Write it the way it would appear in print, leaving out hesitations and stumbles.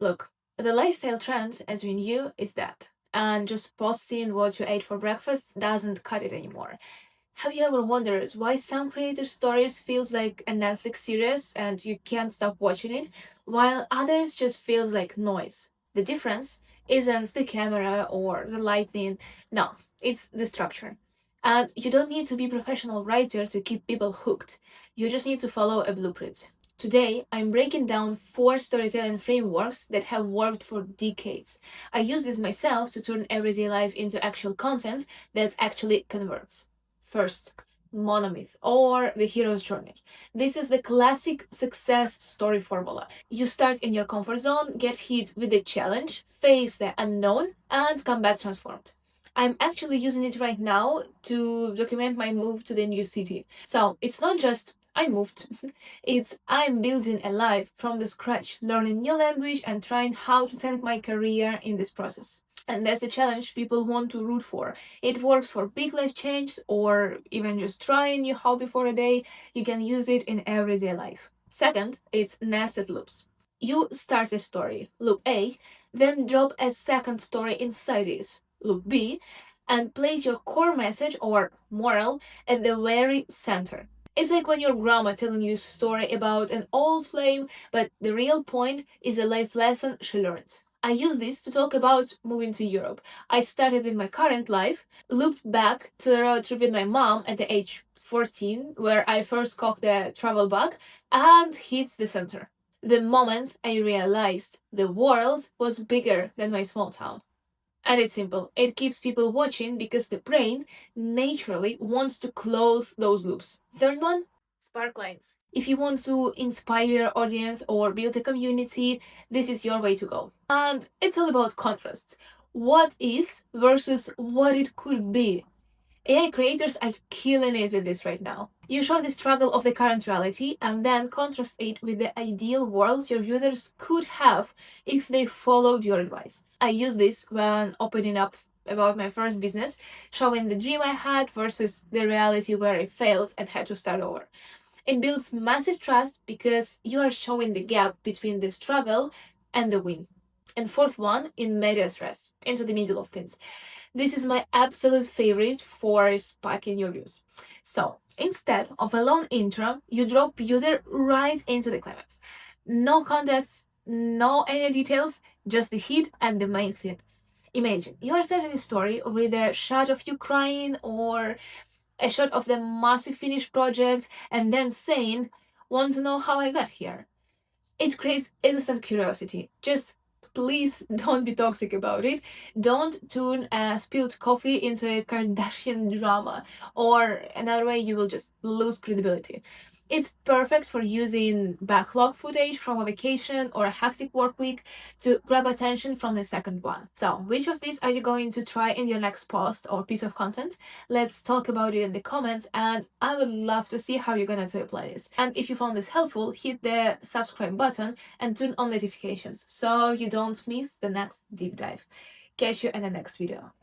Look, the lifestyle trend, as we knew, is dead. And just posting what you ate for breakfast doesn't cut it anymore. Have you ever wondered why some creator stories feels like a Netflix series and you can't stop watching it, while others just feels like noise? The difference isn't the camera or the lighting. No, it's the structure. And you don't need to be a professional writer to keep people hooked. You just need to follow a blueprint. Today, I'm breaking down 4 storytelling frameworks that have worked for decades. I use this myself to turn everyday life into actual content that actually converts. First, Monomyth, or the hero's journey. This is the classic success story formula. You start in your comfort zone, get hit with a challenge, face the unknown, and come back transformed. I'm actually using it right now to document my move to the new city. So it's not just I moved, it's I'm building a life from the scratch, learning new language and trying how to take my career in this process. And that's the challenge people want to root for. It works for big life change or even just trying new hobby for a day. You can use it in everyday life. Second, it's nested loops. You start a story, loop A, then drop a second story inside it, loop B, and place your core message or moral at the very center. It's like when your grandma telling you a story about an old flame, but the real point is a life lesson she learned. I use this to talk about moving to Europe. I started with my current life, looped back to a road trip with my mom at the age 14, where I first cocked the travel bag, and hit the center. The moment I realized the world was bigger than my small town. And it's simple. It keeps people watching because the brain naturally wants to close those loops. Third one, Sparklines. If you want to inspire your audience or build a community, this is your way to go. And it's all about contrast. What is versus what it could be. AI creators are killing it with this right now. You show the struggle of the current reality and then contrast it with the ideal world your viewers could have if they followed your advice. I use this when opening up about my first business, showing the dream I had versus the reality where I failed and had to start over. It builds massive trust because you are showing the gap between the struggle and the win. And fourth one, in medias res, into the middle of things. This is my absolute favorite for sparking your views. So, instead of a long intro, you drop user right into the climax. No context, no any details, just the hit and the main scene. Imagine you are starting a story with a shot of you crying or a shot of the massive finished project and then saying, "Want to know how I got here?" It creates instant curiosity. Just please don't be toxic about it. Don't turn a spilled coffee into a Kardashian drama, or another way you will just lose credibility. It's perfect for using backlog footage from a vacation or a hectic work week to grab attention from the second one. So, which of these are you going to try in your next post or piece of content? Let's talk about it in the comments, and I would love to see how you're going to apply this. And if you found this helpful, hit the subscribe button and turn on notifications so you don't miss the next deep dive. Catch you in the next video.